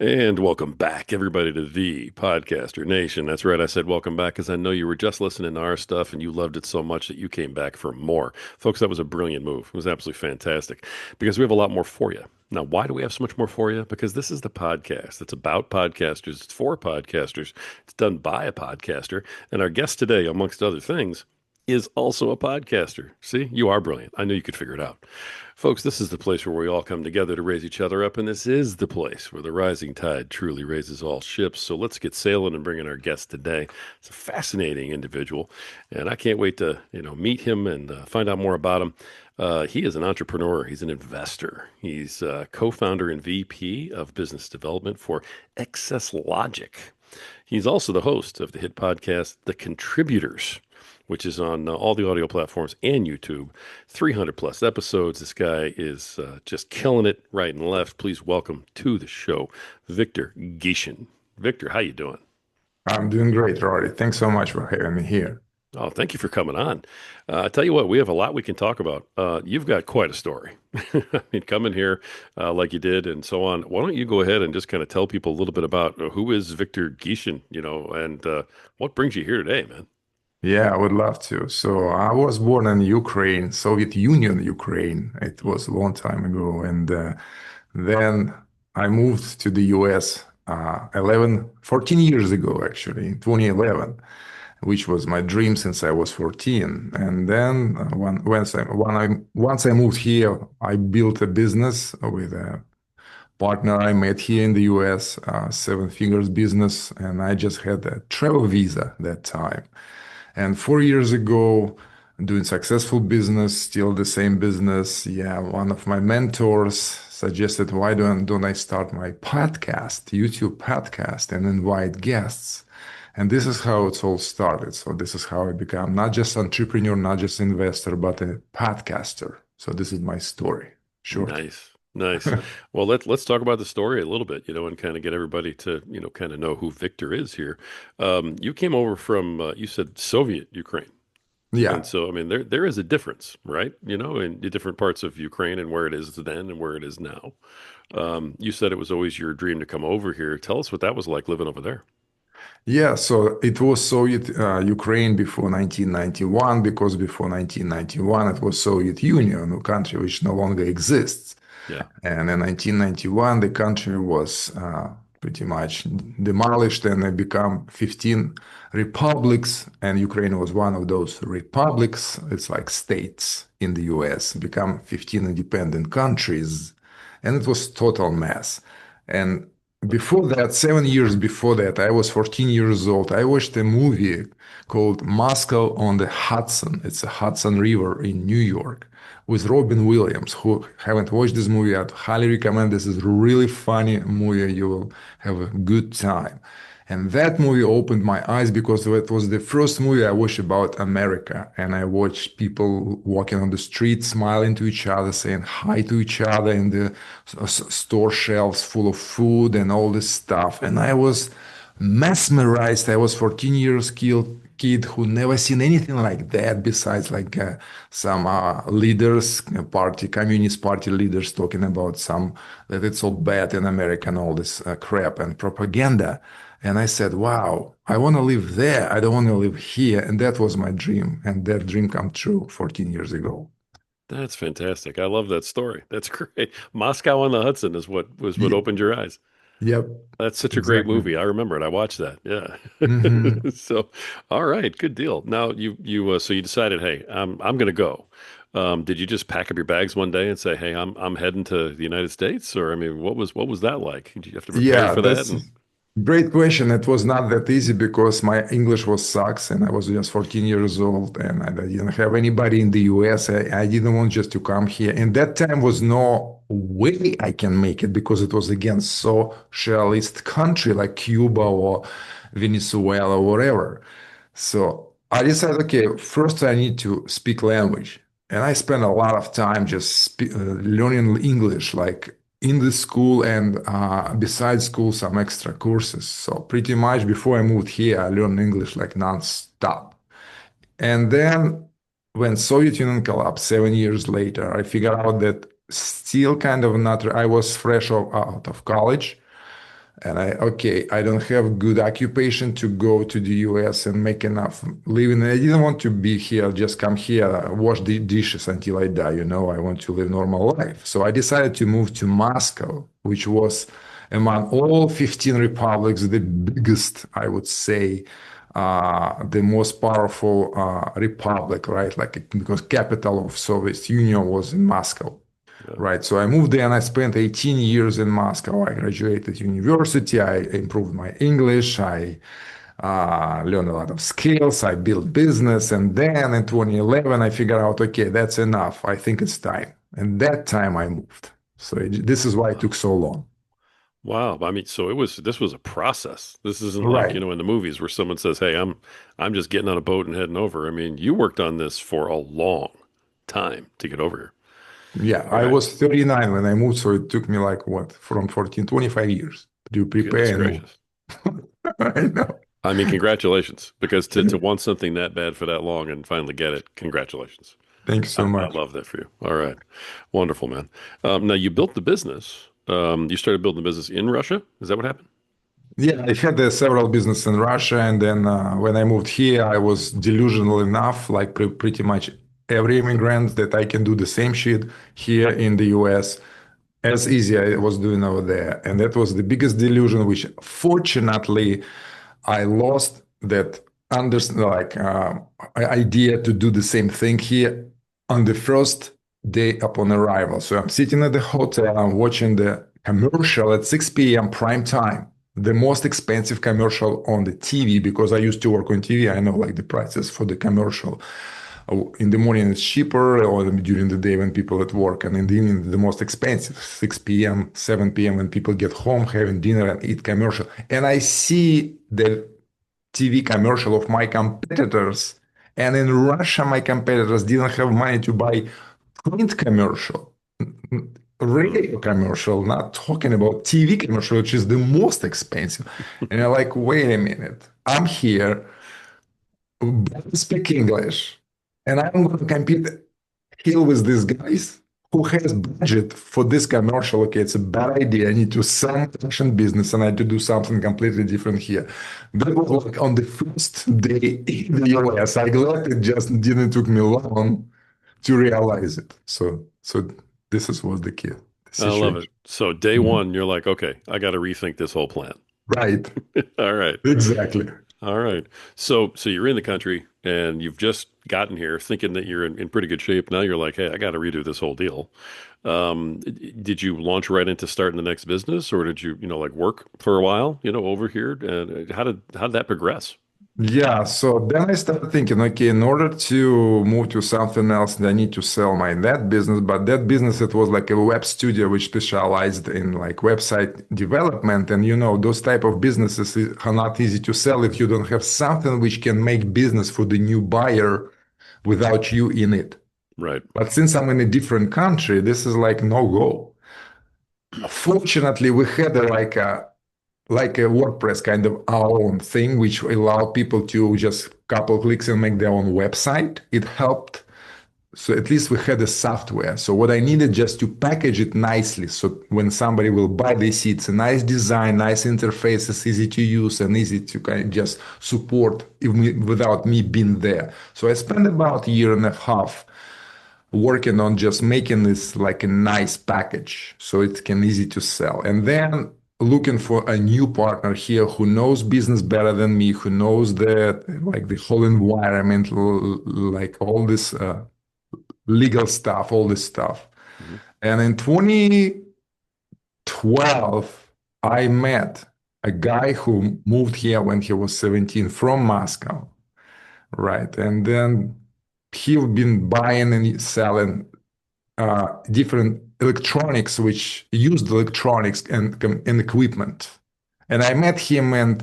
And welcome back, everybody, to the Podcaster Nation. That's right. I said welcome back because I know you were just listening to our stuff and you loved it so much that you came back for more. Folks, that was a brilliant move. It was absolutely fantastic because we have a lot more for you. Now, why do we have so much more for you? Because this is the podcast. It's about podcasters. It's for podcasters. It's done by a podcaster. And our guest today, amongst other things, is also a podcaster. See, you are brilliant. I knew you could figure it out. Folks, this is the place where we all come together to raise each other up, and this is the place where the rising tide truly raises all ships. So let's get sailing and bring in our guest today. It's a fascinating individual, and I can't wait to meet him and find out more about him. He is an entrepreneur. He's an investor. He's co-founder and VP of business development for Excess Logic. He's also the host of the hit podcast, The Contributors, which is on all the audio platforms and YouTube. 300 plus episodes. This guy is just killing it right and left. Please welcome to the show, Victor Gichun. Victor, how you doing? I'm doing great, Rory. Thanks so much for having me here. Oh, thank you for coming on. I tell you what, we have a lot we can talk about. You've got quite a story. I mean, coming here like you did and so on. Why don't you go ahead and just kind of tell people a little bit about who is Victor Gichun, and what brings you here today, man? Yeah, I would love to. So I was born in Ukraine, Soviet Union, Ukraine. It was a long time ago. And then I moved to the US 14 years ago, actually, in 2011, which was my dream since I was 14. And then once I moved here, I built a business with a partner I met here in the US, seven figures business, and I just had a travel visa that time. And 4 years ago, doing successful business, still the same business. Yeah, one of my mentors suggested, why don't I start my podcast, YouTube podcast, and invite guests? And this is how it's all started. So this is how I become not just entrepreneur, not just investor, but a podcaster. So this is my story, short. Nice. Nice. Well, let's talk about the story a little bit, and kind of get everybody to, kind of know who Victor is here. You came over from, you said Soviet Ukraine. And Yeah. so, I mean, there is a difference, right? In the different parts of Ukraine and where it is then and where it is now. You said it was always your dream to come over here. Tell us what that was like living over there. Yeah, so it was Soviet Ukraine before 1991, because before 1991 it was Soviet Union, a country which no longer exists. Yeah. And in 1991, the country was pretty much demolished and it became 15 republics. And Ukraine was one of those republics. It's like states in the US, become 15 independent countries. And it was total mess. And before that, 7 years before that, I was 14 years old. I watched a movie called Moscow on the Hudson. It's a Hudson River in New York with Robin Williams. Who haven't watched this movie, I'd highly recommend. This is a really funny movie. You will have a good time. And that movie opened my eyes because it was the first movie I watched about America. And I watched people walking on the street, smiling to each other, saying hi to each other in the store shelves full of food and all this stuff. And I was mesmerized. I was 14 years kid who never seen anything like that besides like some leaders, communist party leaders talking about some that it's all bad in America and all this crap and propaganda. And I said, wow, I want to live there. I don't want to live here. And that was my dream. And that dream come true 14 years ago. That's fantastic. I love that story. That's great. Moscow on the Hudson is what Ye- opened your eyes. Yep, That's such a great exactly. movie. I remember it. I watched that. Yeah. Hmm. So, all right, good deal. Now so you decided, hey, I'm going to go. Did you just pack up your bags one day and say, hey, I'm heading to the United States? Or I mean, what was that like? Did you have to prepare Yeah, for that? that's And great question. It was not that easy because my English was sucks and I was just 14 years old and I didn't have anybody in the US. I didn't want just to come here. And that time was no way I can make it because it was against socialist country like Cuba or Venezuela or whatever. So I decided, okay, first I need to speak language. And I spent a lot of time just learning English, like in the school and besides school, some extra courses. So pretty much before I moved here, I learned English like nonstop. And then when Soviet Union collapsed 7 years later, I figured out that still kind of not, I was fresh out of college Okay, I don't have good occupation to go to the US and make enough living. I didn't want to be here, just come here, wash the dishes until I die. I want to live normal life. So I decided to move to Moscow, which was among all 15 republics, the biggest, I would say, the most powerful republic, right? Like because capital of Soviet Union was in Moscow. Yeah. Right. So I moved there and I spent 18 years in Moscow. I graduated university. I improved my English. I learned a lot of skills. I built business. And then in 2011, I figured out, okay, that's enough. I think it's time. And that time I moved. So this is why it took so long. Wow. I mean, so this was a process. This isn't like, Right. in the movies where someone says, "Hey, I'm just getting on a boat and heading over." I mean, you worked on this for a long time to get over here. Yeah. All I right. was 39 when I moved. So it took me like what, from 14, 25 years to Goodness prepare and move. gracious. I know. I mean, congratulations, because to want something that bad for that long and finally get it, congratulations. Thank you so I much. love that for you. All right. Wonderful, man. Now you built the business. You started building the business in Russia. Is that what happened? Yeah, I had several business in Russia, and then when I moved here, I was delusional enough, like pretty much every immigrant, that I can do the same shit here in the US as easy as I was doing over there. And that was the biggest delusion, which fortunately I lost that idea to do the same thing here on the first day upon arrival. So I'm sitting at the hotel, I'm watching the commercial at 6 p.m. prime time, the most expensive commercial on the TV because I used to work on TV. I know like the prices for the commercial. In the morning it's cheaper, or during the day when people at work, and in the evening the most expensive, 6 p.m., 7 p.m. when people get home, having dinner and eat commercial. And I see the TV commercial of my competitors. And in Russia, my competitors didn't have money to buy print commercial, Mm. radio commercial, not talking about TV commercial, which is the most expensive. And I'm like, wait a minute, I'm here, barely speak English, and I'm going to compete here with these guys who has budget for this commercial. Okay, it's a bad idea. I need to sell my fashion business and I need to do something completely different here. That was like on the first day in the US. I glad it just didn't took me long to realize it. So this is was the key, the I love it. situation. So day Mhm. one, you're like, okay, I got to rethink this whole plan. Right, All right. exactly. All right. So you're in the country and you've just gotten here thinking that you're in pretty good shape. Now you're like, hey, I got to redo this whole deal. Did you launch right into starting the next business, or did you, like work for a while, over here? And how did that progress? Yeah, so then I started thinking, okay, in order to move to something else, I need to sell my that business. But that business, it was like a web studio which specialized in like website development. And those type of businesses are not easy to sell if you don't have something which can make business for the new buyer without you in it. Right. But since I'm in a different country, this is like no go. Fortunately, we had like a WordPress kind of our own thing, which allow people to just couple clicks and make their own website. It helped. So at least we had the software. So what I needed just to package it nicely. So when somebody will buy, they see it's a nice design, nice interface, it's easy to use and easy to kind of just support even without me being there. So I spent about a year and a half working on just making this like a nice package so it can easy to sell, and then looking for a new partner here who knows business better than me, who knows the like the whole environment, like all this legal stuff, all this stuff. Mhm. And in 2012 I met a guy who moved here when he was 17 from Moscow, right? And then he's been buying and selling different electronics, which used electronics and equipment. And I met him and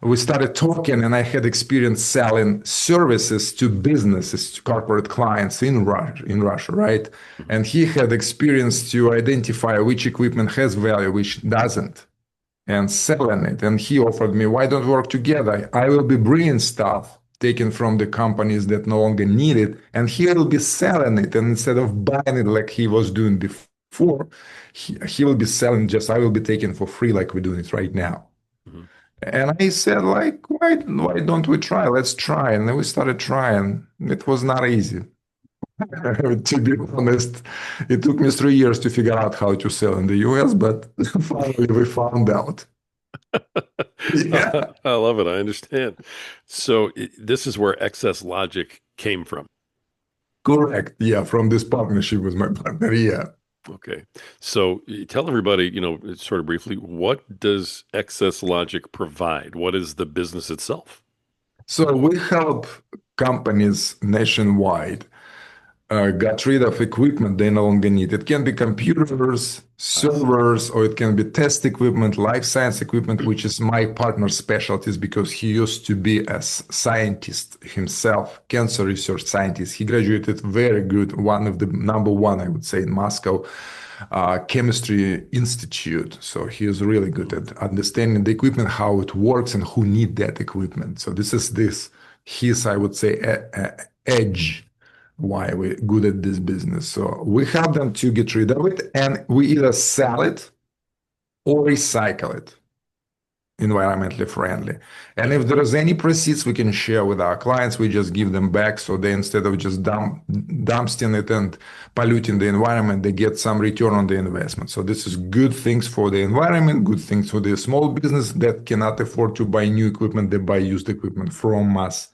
we started talking, and I had experience selling services to businesses, to corporate clients in Russia, right? Mhm. And he had experience to identify which equipment has value, which doesn't, and selling it. And he offered me, why don't we work together? I will be bringing stuff taken from the companies that no longer need it, and he will be selling it. And instead of buying it like he was doing before, before, he will be selling just I will be taking for free like we're doing it right now. Mhm. And I said, like, why don't we try? Let's try. And then we started trying. It was not easy. To be honest, it took me 3 years to figure out how to sell in the US, but finally we found out. Yeah, I love it. I understand. So this is where excess logic came from. correct. Yeah, from this partnership with my partner. Yeah. Okay. So tell everybody, sort of briefly, what does excess logic provide? What is the business itself? So we help companies nationwide got rid of equipment they no longer need. It can be computers, I see. servers, or it can be test equipment, life science equipment, which is my partner's specialties because he used to be a scientist himself, cancer research scientist. He graduated very good, one of the number one, I would say, in Moscow chemistry institute. So he is really good Mhm. at understanding the equipment, how it works, and who need that equipment. So this is this his, I would say, edge why we're good at this business. So we help them to get rid of it, and we either sell it or recycle it environmentally friendly. And if there is any proceeds we can share with our clients, we just give them back. So they instead of just dumpsting it and polluting the environment, they get some return on the investment. So this is good things for the environment, good things for the small business that cannot afford to buy new equipment, they buy used equipment from us.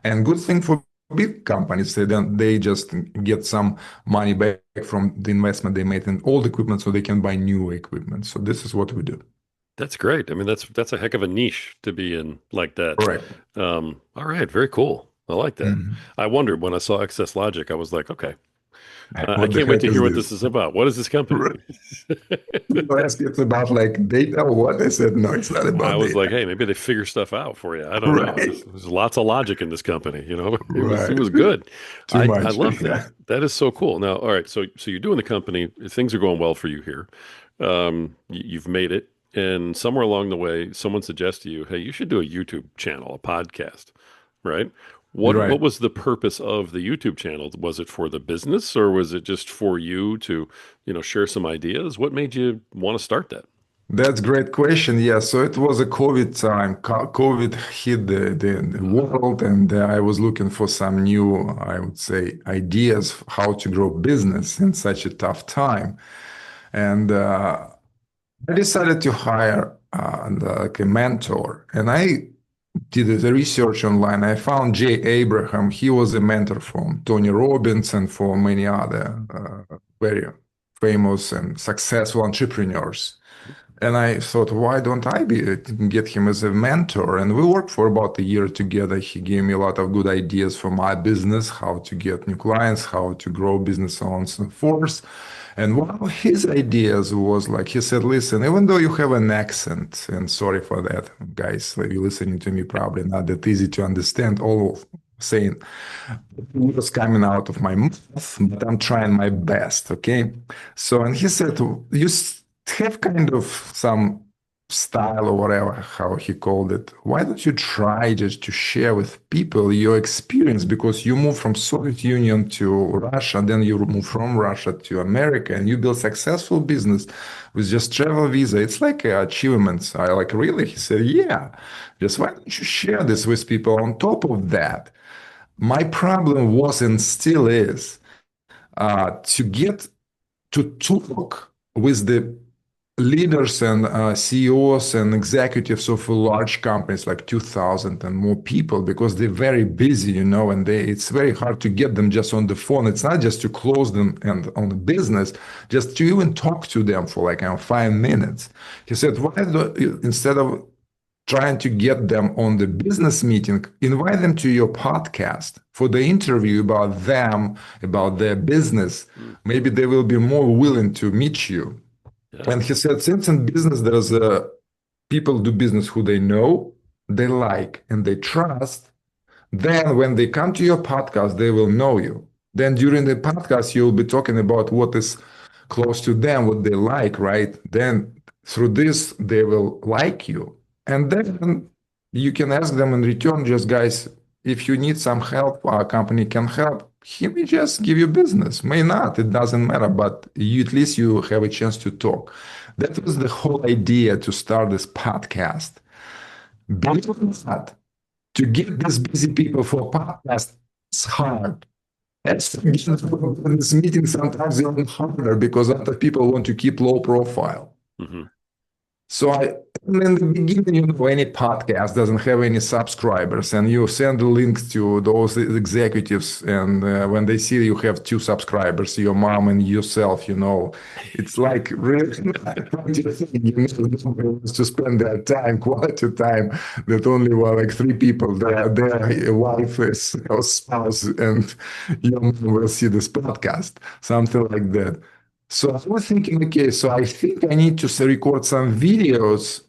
And good thing for big companies, they just get some money back from the investment they made in old equipment so they can buy new equipment. So this is what we do. That's great. I mean, that's a heck of a niche to be in like that. Correct. All right, very cool. I like that. Mhm. I wondered when I saw Excess Logic, I was like, okay, I What the can't wait heck to hear is what this? this is about. What is this company? Right. People ask it's about like data or what? I said, no, it's not I about was like, data. hey, maybe they figure stuff out for you. I don't know. Right. There's lots of logic in this company, you know. It Right. was good. Too I much. love that. Yeah. That is so cool. Now, all right, so you're doing the company, things are going well for you here. You've made it, and somewhere along the way, someone suggests to you, hey, you should do a YouTube channel, a podcast, right? What Right. was the purpose of the YouTube channel? Was it for the business or was it just for you to, share some ideas? What made you want to start that? That's great question. Yeah. So it was a COVID time. COVID hit the Uh, world, and I was looking for some new, I would say, ideas how to grow business in such a tough time. And I decided to hire like a mentor, and I did the research online. I found Jay Abraham. He was a mentor from Tony Robbins and for many other very famous and successful entrepreneurs. And I thought, why don't I get him as a mentor? And we worked for about a year together. He gave me a lot of good ideas for my business, how to get new clients, how to grow business, so on and so forth. And one of his ideas was like, he said, listen, even though you have an accent, and sorry for that, guys, like you listening to me, probably not that easy to understand all of saying was coming out of my mouth, but I'm trying my best. Okay. So, and he said, you have kind of some style or whatever, how he called it. Why don't you try just to share with people your experience? Because you moved from Soviet Union to Russia, then you move from Russia to America, and you build successful business with just travel visa. It's like achievements. I like, really? He said, yeah. Just why don't you share this with people? On top of that, my problem was and still is to get to talk with the leaders and CEOs and executives of large companies like 2000 and more people because they're very busy, and it's very hard to get them just on the phone. It's not just to close them and on the business, just to even talk to them for like 5 minutes. He said, why do, instead of trying to get them on the business meeting, invite them to your podcast for the interview about them, about their business. mm, Maybe they will be more willing to meet you. yeah. And he said, since in business there's people do business who they know, they like, and they trust, then when they come to your podcast, they will know you. Then during the podcast, you'll be talking about what is close to them, what they like, right? Then through this, they will like you. And then you can ask them in return, just guys, if you need some help, our company can help. he may just give you business, may not, it doesn't matter, but at least you have a chance to talk. That was the whole idea to start this podcast. Believe it or not, to get these busy people for a podcast, it's hard. And so in this meeting, sometimes even harder because other people want to keep low profile. Hmm. So in the beginning, any podcast doesn't have any subscribers, and you send the links to those executives, and when they see you have two subscribers, your mom and yourself, it's like really not going to think, nobody wants to spend their time, quality time, that only like three people, their wife is or spouse, and your mom will see this podcast, something like that. So I was thinking, okay, so I think I need to record some videos,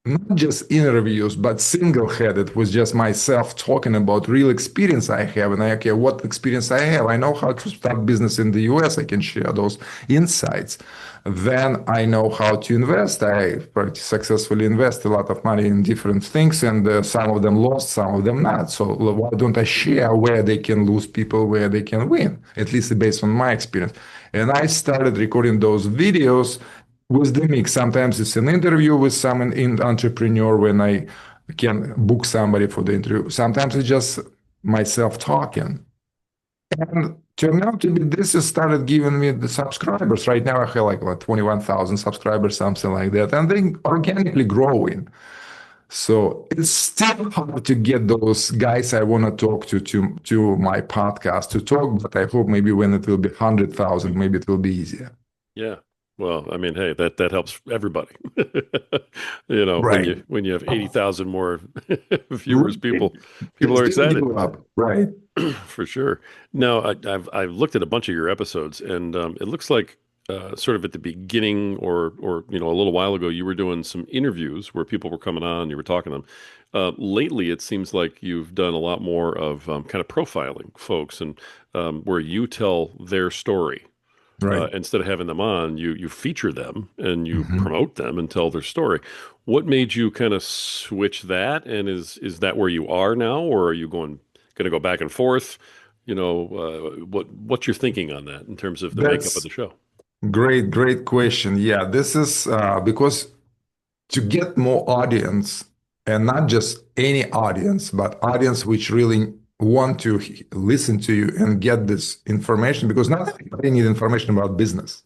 not just interviews, but single-headed with just myself talking about real experience I have. And okay, what experience I have? I know how to start business in the US. I can share those insights. Then I know how to invest. I pretty successfully invest a lot of money in different things, and some of them lost, some of them not. So why don't I share where they can lose people, where they can win, at least based on my experience? And I started recording those videos with the mix. Sometimes it's an interview with some entrepreneur when I can book somebody for the interview. Sometimes it's just myself talking. And turned out to be this has started giving me the subscribers. Right now I have like 21,000 subscribers, something like that. And they organically growing. So it's still hard to get those guys I want to talk to my podcast to talk, but I hope maybe when it will be 100,000, maybe it will be easier. Yeah. Well, I mean, hey, that helps everybody. Right. When you have 80,000 more viewers, Right. people Just are didn't excited. give up. Right. For sure. Now, I've looked at a bunch of your episodes, and it looks like sort of at the beginning, or a little while ago, you were doing some interviews where people were coming on, you were talking to them. Lately, it seems like you've done a lot more of kind of profiling folks, and where you tell their story. Right. Instead of having them on, you feature them and you Mhm. promote them and tell their story. What made you kind of switch that? And is that where you are now, or are you going to go back and forth? What's your thinking on that in terms of the makeup of That's the show? great, great question. Yeah, this is because to get more audience, and not just any audience, but audience which really want to listen to you and get this information, because not everybody need information about business.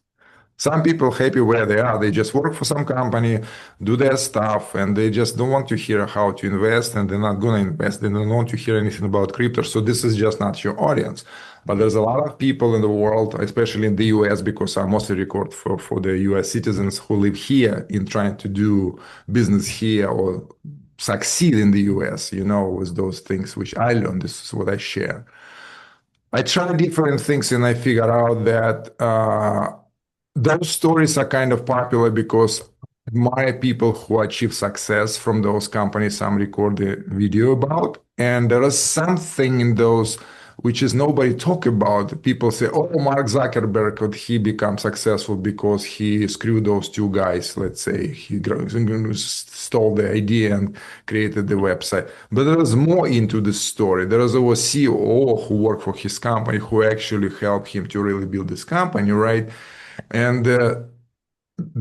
Some people happy where they are. They just work for some company, do their stuff, and they just don't want to hear how to invest, and they're not going to invest. They don't want to hear anything about crypto. So this is just not your audience. But Hmm. there's a lot of people in the world, especially in the US, because I mostly record for the US citizens who live here in trying to do business here or succeed in the US, with those things which I learned. This is what I share. I try different things and I figure out that those stories are kind of popular because my people who achieve success from those companies, some record a video about, and there is something in those which is nobody talk about. People say, "Oh, Mark Zuckerberg, could he become successful because he screwed those two guys?" Let's say he stole the idea and created the website. But there is more into this story. There is a CEO who worked for his company who actually helped him to really build this company, right? And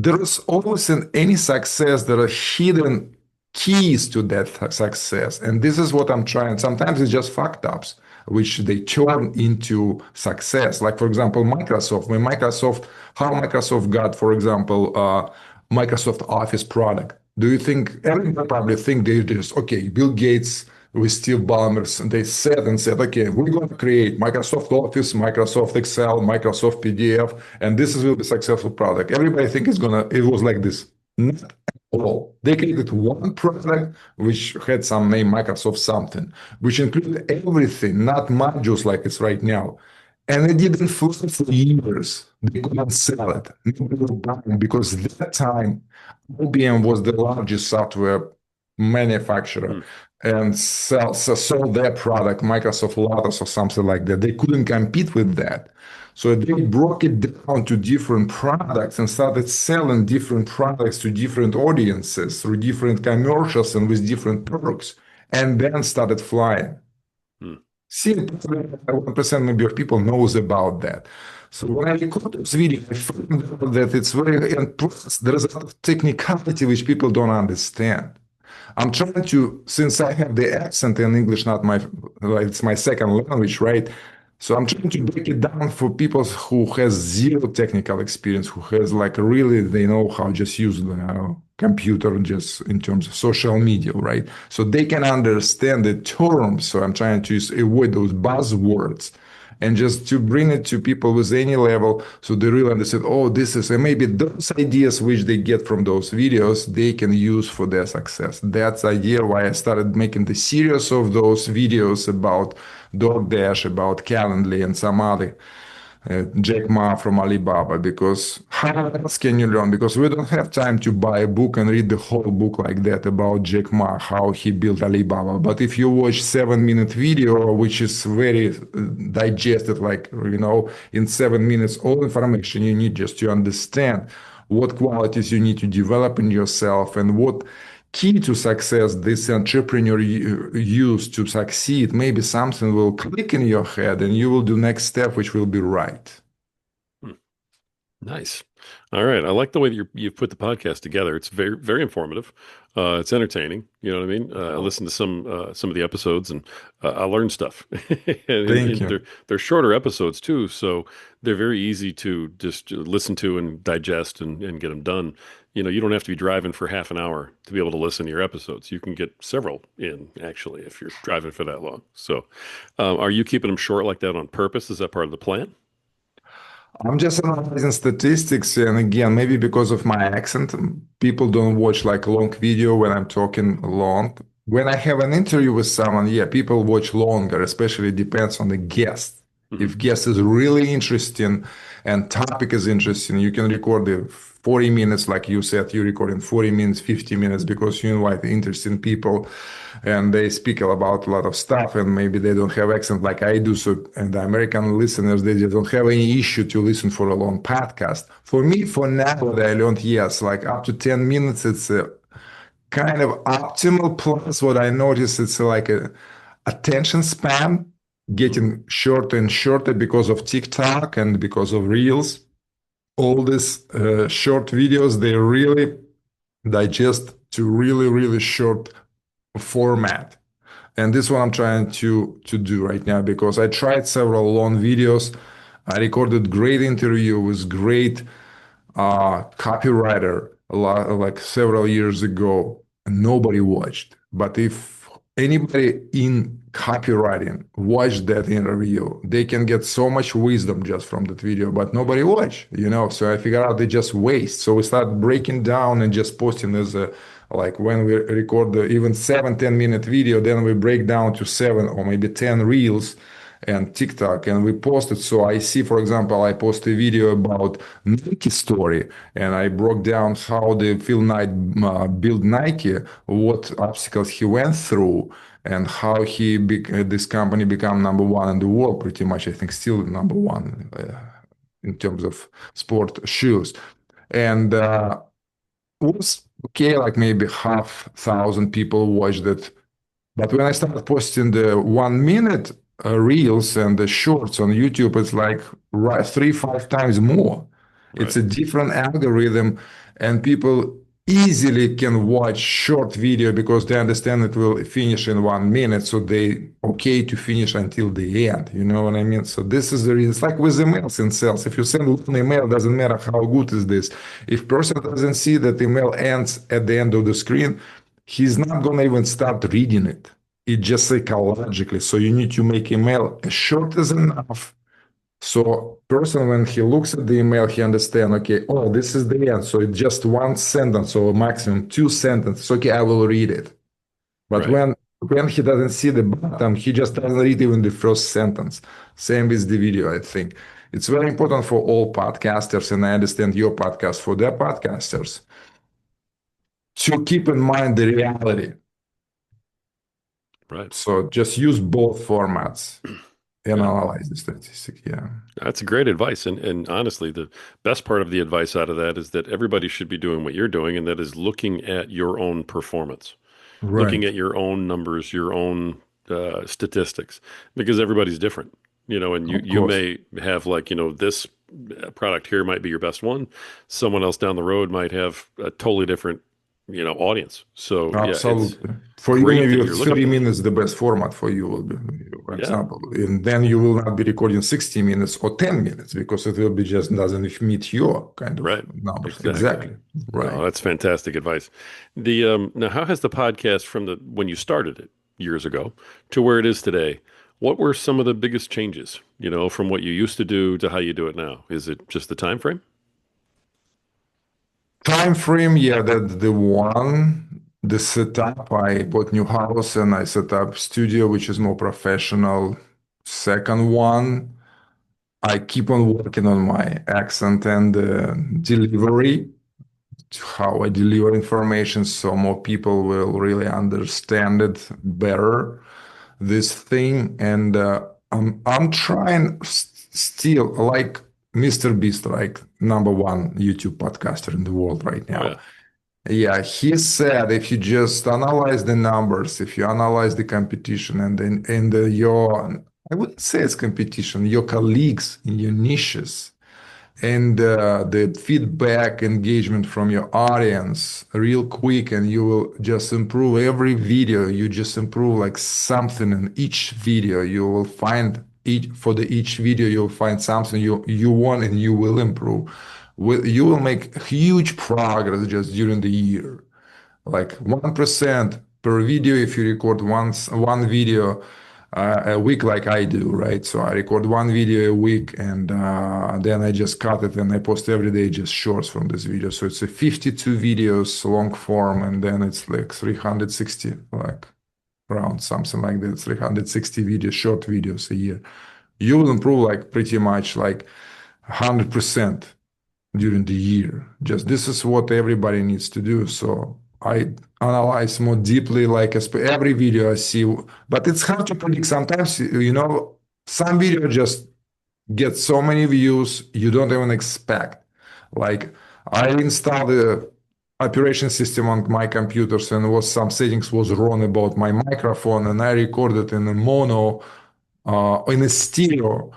there is always in any success, there are hidden keys to that success. And this is what I'm trying. Sometimes it's just fucked ups, which they turn into success. Like, for example, Microsoft. How Microsoft got, for example, Microsoft Office product. Do you think everybody probably think they just, okay, Bill Gates with Steve Ballmer, they said, okay, we're going to create Microsoft Office, Microsoft Excel, Microsoft PDF, and this will be a successful product. Everybody think it was like this. Not at all. They created one product which had some name, Microsoft something, which included everything, not modules like it's right now. And it didn't fly for years. They couldn't sell it. Nobody was buying because at that time, IBM was the largest software manufacturer Hmm. and sold their product, Microsoft Lotus or something like that. They couldn't compete with that. So they broke it down to different products and started selling different products to different audiences through different commercials and with different perks, and then started flying. Hmm. See, 1% maybe of people knows about that. So when I record this video, I find out that it's very, and plus there's a lot of technicality which people don't understand. I'm trying to, since I have the accent in English, not my, like it's my second language, right? So I'm trying to break it down for people who has zero technical experience, who has like really, they know how just use the computer just in terms of social media, right? So they can understand the terms. So I'm trying to avoid those buzzwords and just to bring it to people with any level so they really understand, oh, this is, and maybe those ideas which they get from those videos they can use for their success. That's the idea why I started making the series of those videos about dog dash, about calendly and some other Jack Ma from Alibaba, because how else can you learn? Because we don't have time to buy a book and read the whole book like that about Jack Ma, how he built Alibaba. But if you watch 7 minute video, which is very digested, like, in 7 minutes, all information you need just to understand what qualities you need to develop in yourself and what key to success this entrepreneur use to succeed, maybe something will click in your head and you will do next step which will be right. Hmm. Nice. All right. I like the way that you've put the podcast together. It's very, very informative. It's entertaining. You know what I mean? I listened to some of the episodes and I learned stuff. Thank And you. they're shorter episodes too, so they're very easy to just listen to and digest and get them done. You don't have to be driving for half an hour to be able to listen to your episodes. You can get several in actually if you're driving for that long. So, are you keeping them short like that on purpose? Is that part of the plan? I'm just analyzing statistics, and again, maybe because of my accent, people don't watch like long video when I'm talking long. When I have an interview with someone, yeah, people watch longer, especially depends on the guest. Hmm. If guest is really interesting and topic is interesting, you can record the 40 minutes, like you said, you record in 40 minutes, 50 minutes, because you invite interesting people and they speak about a lot of stuff and maybe they don't have accent like I do. So, and the American listeners, they just don't have any issue to listen for a long podcast. For me, for now, what I learned, yes, like up to 10 minutes, it's a kind of optimal. Plus, what I noticed, it's like a attention span Hmm. getting shorter and shorter because of TikTok and because of Reels. All these short videos, they really digest to really, really short format. And this is what I'm trying to do right now because I tried several long videos. I recorded great interview with great copywriter a lot, like several years ago, and nobody watched. But if anybody in copywriting watched that interview, they can get so much wisdom just from that video, but nobody watched. So I figured out they just waste. So we start breaking down and just posting as a like when we record the even 7-10 minute video, then we break down to 7 or maybe 10 reels and TikTok and we post it. So I see, for example, I post a video about Nike story and I broke down how the Phil Knight built Nike, what obstacles he went through, and how this company become number one in the world, pretty much. I think still number one in terms of sport shoes. And was okay, like maybe 500,000 people watched it, but when I started posting the 1 minute reels and the shorts on YouTube, it's like right, 3, 5 times more. It's Right. a different algorithm, and people easily can watch short video because they understand it will finish in 1 minute. So they okay to finish until the end. You know what I mean? So this is the reason. It's like with emails in sales. If you send one email, doesn't matter how good is this. If person doesn't see that email ends at the end of the screen, he's not gonna even start reading it. It just psychologically. So you need to make email as short as enough. So person when he looks at the email, he understand, okay, oh, this is the end. So it's just one sentence or maximum 2 sentences. Okay, I will read it. But Right. when he doesn't see the bottom, he just doesn't read even the first sentence. Same with the video, I think. It's very important for all podcasters, and I understand your podcast for their podcasters to keep in mind the reality. Right. So just use both formats and Yeah. analyze the statistic. Yeah. That's great advice. And honestly, the best part of the advice out of that is that everybody should be doing what you're doing, and that is looking at your own performance, looking Right. at your own numbers, your own statistics because everybody's different, and you Of you course. may have like, this product here might be your best one. Someone else down the road might have a totally different, audience. So yeah, it's Absolutely. For you, great that maybe you're looking 30 for that. minutes is the best format for you, will be, for Yeah, example. And then you will not be recording 60 minutes or 10 minutes because it will be just doesn't meet your kind of right. numbers. Exactly. Exactly. No, Right. that's fantastic advice. The Now, how has the podcast from the when you started it years ago to where it is today? What were some of the biggest changes, from what you used to do to how you do it now? Is it just the time frame? Time frame, yeah, that's the one. The setup, I bought new house and I set up studio, which is more professional. Second one, I keep on working on my accent and delivery, how I deliver information so more people will really understand it better, this thing. And I'm trying still like Mr. Beast, like number one YouTube podcaster in the world right Oh now. yeah. Yeah, he said if you just analyze the numbers, if you analyze the competition and your, I wouldn't say it's competition, your colleagues in your niches, and the feedback engagement from your audience real quick, and you will just improve every video. You just improve like something in each video. You will find each video you'll find something you want, and you will improve. You will make huge progress just during the year, like 1% per video if you record one video a week like I do, right? So I record one video a week, and then I just cut it and I post every day just shorts from this video. So it's a 52 videos long form, and then it's like 360, like around something like that, 360 videos, short videos a year. You will improve like pretty much like 100% during the year. Just this is what everybody needs to do. So I analyze more deeply, like every video I see, but it's hard to predict. Sometimes, some video just get so many views you don't even expect. Like I installed the operation system on my computers and was some settings was wrong about my microphone, and I recorded in a mono in a stereo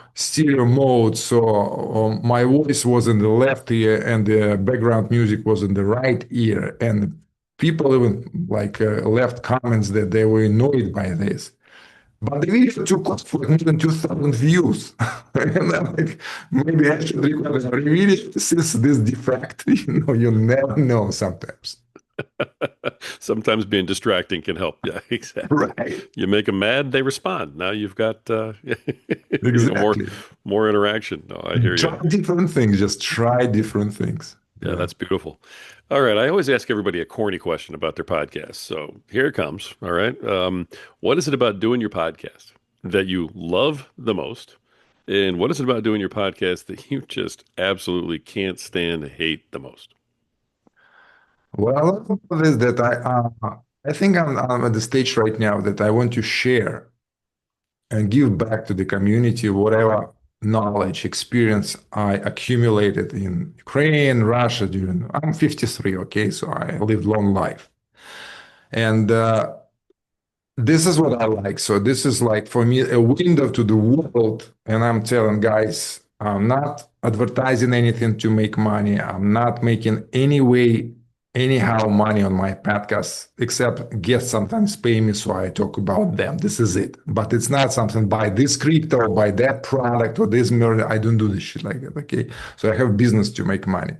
mode. So my voice was in the left ear and the background music was in the right ear. And people even like left comments that they were annoyed by this. But the video took off for more than 2,000 views. And I'm like, maybe I should record a video since this defect. You never know sometimes. Sometimes being distracting can help. Yeah, exactly. Right. You make them mad, they respond. Now you've got more Exactly. interaction. No, I hear Try you. different things. Just try different things. Yeah, Yeah. that's beautiful. All right, I always ask everybody a corny question about their podcast. So here it comes. All right, what is it about doing your podcast that you love the most, and what is it about doing your podcast that you just absolutely can't stand, hate the most? Well, is that I think I'm at the stage right now that I want to share and give back to the community whatever knowledge, experience I accumulated in Ukraine, Russia during. I'm 53, okay, so I lived long life, and this is what I like. So this is like for me a window to the world, and I'm telling guys, I'm not advertising anything to make money. I'm not making any way, anyhow, money on my podcast, except guests sometimes pay me, so I talk about them. This is it. But it's not something buy this crypto, buy that product, or this mirror. I don't do this shit like that. Okay, so I have business to make money.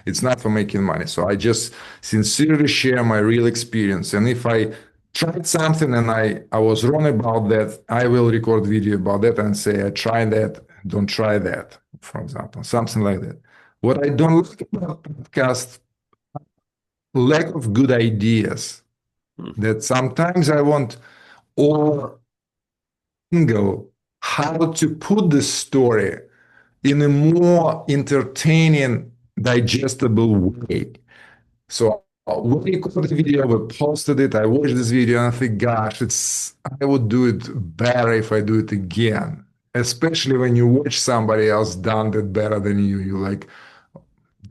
It's not for making money. So I just sincerely share my real experience, and if I tried something and I was wrong about that, I will record video about that and say I tried that, don't try that, for example, something like that. What I don't like about podcast, lack of good ideas. Hmm. That sometimes I want or angle how to put the story in a more entertaining, digestible way. So we recorded the video, we posted it. I watched this video and I think, gosh, I would do it better if I do it again. Especially when you watch somebody else done it better than you. You like,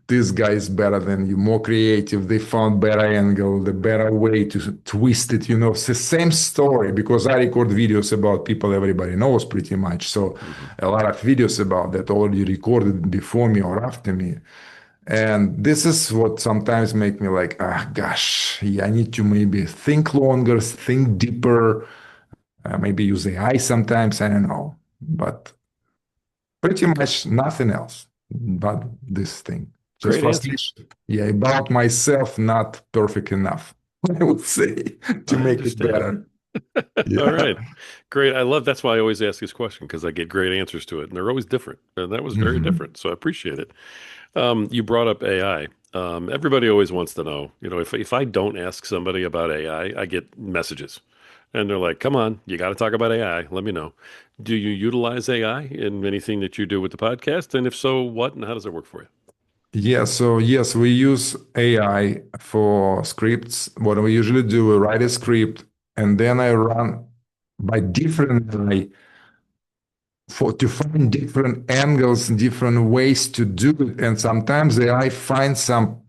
this guy is better than you, more creative. They found better angle, the better way to twist it. You know, it's the same story because I record videos about people everybody knows pretty much. So Hmm. a lot of videos about that already recorded before me or after me. And this is what sometimes make me like, ah, gosh, yeah, I need to maybe think longer, think deeper, maybe use AI sometimes. I don't know, but pretty much nothing else but this thing. Just Great answer. frustration. Yeah, about myself, not perfect enough, I would say, to I make it understand. better. All Yeah. right. Great. I love that's why I always ask this question because I get great answers to it and they're always different. And that was very Mhm. different. So I appreciate it. You brought up AI. Everybody always wants to know, if I don't ask somebody about AI, I get messages and they're like, come on, you got to talk about AI. Let me know. Do you utilize AI in anything that you do with the podcast? And if so, what and how does it work for you? Yeah, so yes, we use AI for scripts. What we usually do, we write a script and then I run by different AI for to find different angles, different ways to do it. And sometimes I find some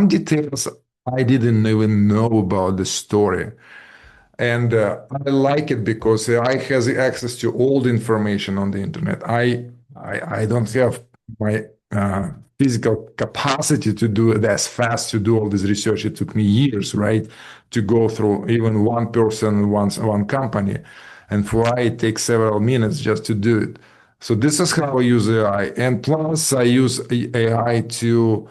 details I didn't even know about the story. And I like it because I has access to all the information on the internet. I don't have my physical capacity to do it as fast to do all this research. It took me years, right, to go through even one person, one company, and for I it takes several minutes just to do it. So this is how I use AI, and plus I use AI to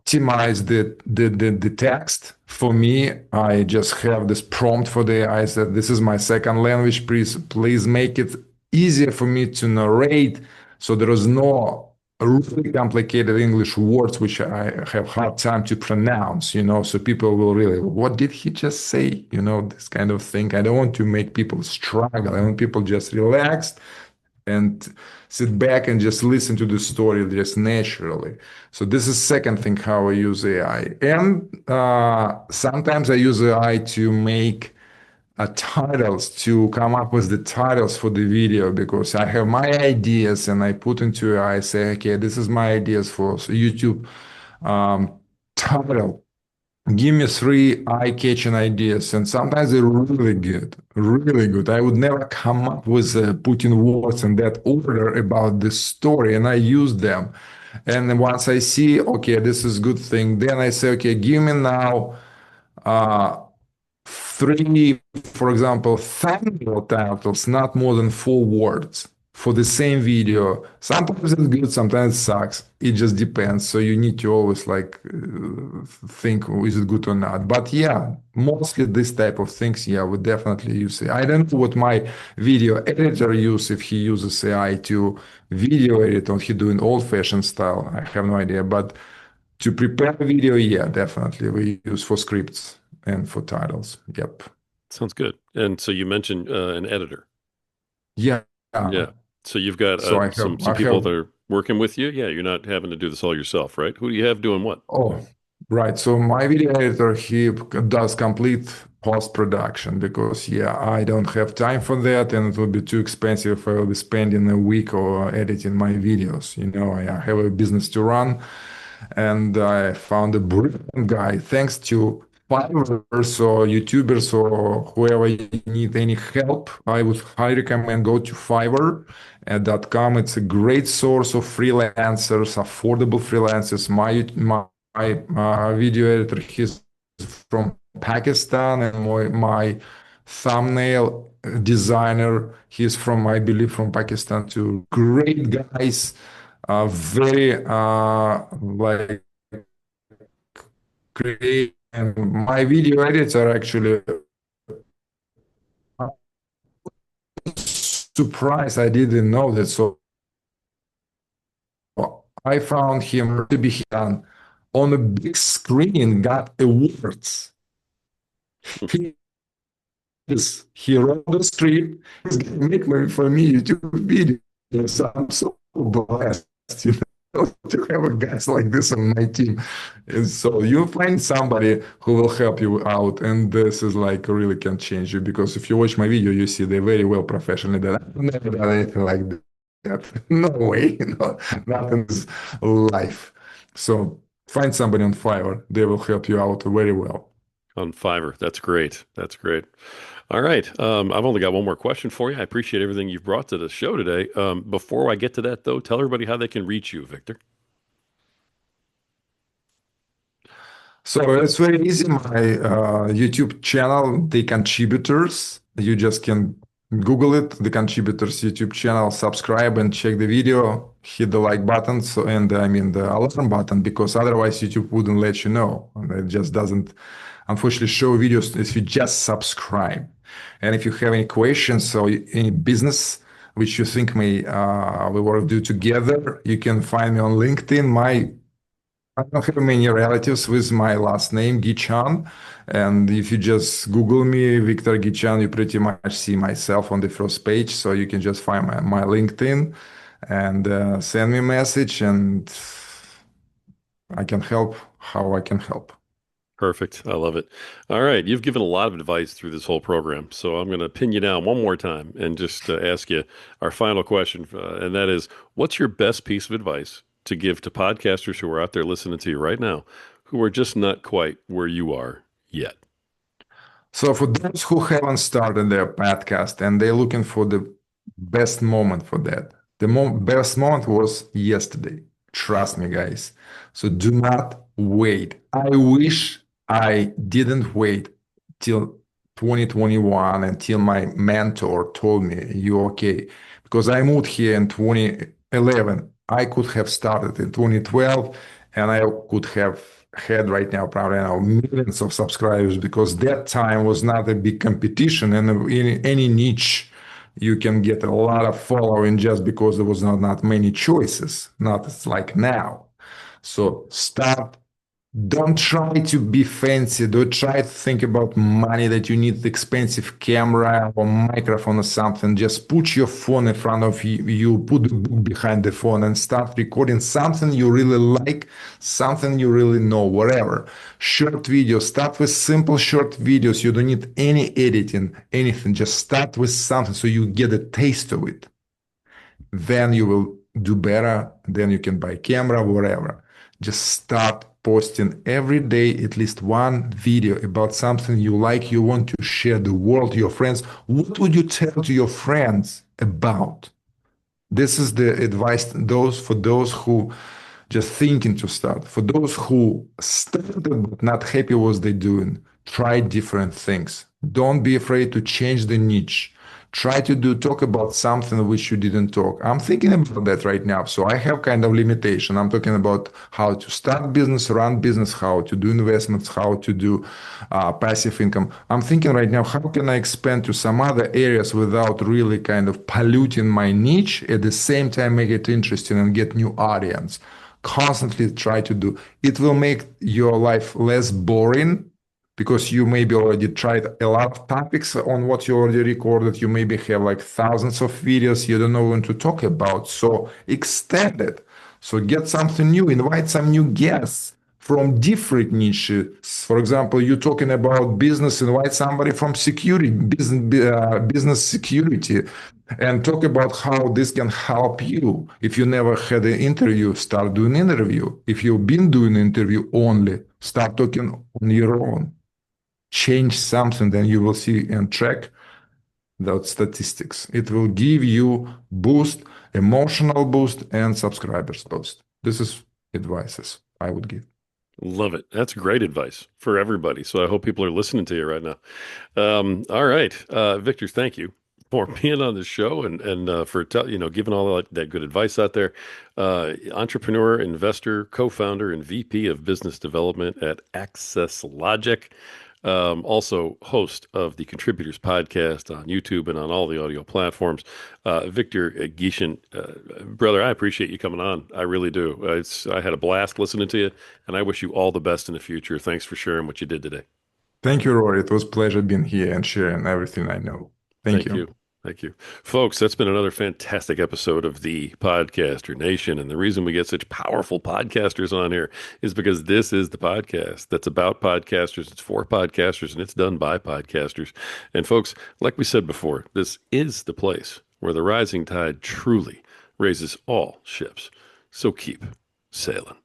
optimize the text. For me, I just have this prompt for the AI that this is my second language. Please make it easier for me to narrate. So there is no really complicated English words which I have hard time to pronounce, so people will really, what did he just say? This kind of thing. I don't want to make people struggle. I want people just relaxed and sit back and just listen to the story just naturally. So this is second thing how I use AI. And sometimes I use AI to make titles, to come up with the titles for the video because I have my ideas and I put into AI, I say, okay, this is my ideas for YouTube title. Give me three eye-catching ideas, and sometimes they're really good, really good. I would never come up with putting words in that order about the story, and I use them. And then once I see, okay, this is good thing, then I say, okay, give me now uh, three, for example, thumbnail titles, not more than 4 words for the same video. Sometimes it's good, sometimes it sucks. It just depends. So you need to always like think, is it good or not? But yeah, mostly this type of things, yeah, we definitely use it. I don't know what my video editor use if he uses AI to video edit or he doing old-fashioned style. I have no idea. But to prepare a video, yeah, definitely we use for scripts and for titles. Yep. Sounds good. And so you mentioned an editor. Yeah. Yeah. So you've got So some I people have that are working with you. Yeah, you're not having to do this all yourself, right? Who do you have doing what? Oh, right. So my video editor, he does complete post-production because, yeah, I don't have time for that, and it would be too expensive if I will be spending a week or editing my videos. I have a business to run, and I found a brilliant guy. Thanks to Fivers or YouTubers or whoever you need any help, I would highly recommend go to Fiverr.com. It's a great source of freelancers, affordable freelancers. My video editor, he's from Pakistan, and my thumbnail designer, he's from, I believe, from Pakistan too. Great guys, very like create. And my video edits are actually surprised. I didn't know that. So I found him to be done on a big screen, got awards. He he wrote the script. He's gonna make for me YouTube videos. I'm so blessed, to have a guys like this on my team. And so you find somebody who will help you out, and this is like really can change you because if you watch my video, you see they're very well professionally done. I've never done anything like this. No way, nothing is life. So find somebody on Fiverr. They will help you out very well. On Fiverr. That's great. That's great. All right. I've only got one more question for you. I appreciate everything you've brought to the show today. Before I get to that, though, tell everybody how they can reach you, Victor. So it's very easy. My YouTube channel, The Contributors. You just can Google it, The Contributors YouTube channel, subscribe and check the video, hit the like button, so and I mean the alarm button, because otherwise YouTube wouldn't let you know. And it just doesn't, unfortunately, show videos if you just subscribe. And if you have any questions or any business which you think may we work do together, you can find me on LinkedIn. My I don't have many relatives with my last name, Gichun. And if you just Google me, Victor Gichun, you pretty much see myself on the first page. So you can just find my LinkedIn and send me a message, and I can help how I can help. Perfect. I love it. All right. You've given a lot of advice through this whole program. So I'm going to pin you down one more time and just ask you our final question. And that is, what's your best piece of advice to give to podcasters who are out there listening to you right now, who are just not quite where you are yet? So for those who haven't started their podcast and they're looking for the best moment for that, the best moment was yesterday. Trust me, guys. So do not wait. I wish I didn't wait till 2021 until my mentor told me you're okay. Because I moved here in 2011. I could have started in 2012 and I could have had right now probably now millions of subscribers, because that time was not a big competition, and in any niche you can get a lot of following just because there was not many choices, not like now. So start, don't try to be fancy. Don't try to think about money, that you need expensive camera or microphone or something. Just put your phone in front of you, you put the book behind the phone and start recording something you really like, something you really know, whatever. Short videos. Start with simple short videos. You don't need any editing, anything. Just start with something so you get a taste of it. Then you will do better. Then you can buy camera, whatever. Just start posting every day at least one video about something you like, you want to share the world to your friends. What would you tell to your friends about? This is the advice those for those who just thinking to start. For those who started but not happy with what they're doing, try different things. Don't be afraid to change the niche. Try to talk about something which you didn't talk. I'm thinking about that right now. So I have kind of limitation. I'm talking about how to start business, run business, how to do investments, how to do passive income. I'm thinking right now, how can I expand to some other areas without really kind of polluting my niche, at the same time make it interesting and get new audience. Constantly try to do. It will make your life less boring, because you maybe already tried a lot of topics on what you already recorded. You maybe have like thousands of videos you don't know when to talk about. So extend it. So get something new, invite some new guests from different niches. For example, you're talking about business, invite somebody from security, business security, and talk about how this can help you. If you never had an interview, start doing interview. If you've been doing interview only, start talking on your own. Change something, then you will see and track those statistics. It will give you boost, emotional boost, and subscribers boost. This is advices I would give. Love it. That's great advice for everybody. So I hope people are listening to you right now. All right, Victor, thank you for being on the show and for giving all that good advice out there. Entrepreneur, investor, co-founder, and VP of Business Development at Access Logic. Also host of the Contributors Podcast on YouTube and on all the audio platforms. Victor Gichun, brother, I appreciate you coming on. I really do. I had a blast listening to you, and I wish you all the best in the future. Thanks for sharing what you did today. Thank you, Rory. It was a pleasure being here and sharing everything I know. Thank Thank you. you. Thank you. Folks, that's been another fantastic episode of the Podcaster Nation. And the reason we get such powerful podcasters on here is because this is the podcast that's about podcasters. It's for podcasters and it's done by podcasters. And folks, like we said before, this is the place where the rising tide truly raises all ships. So keep sailing.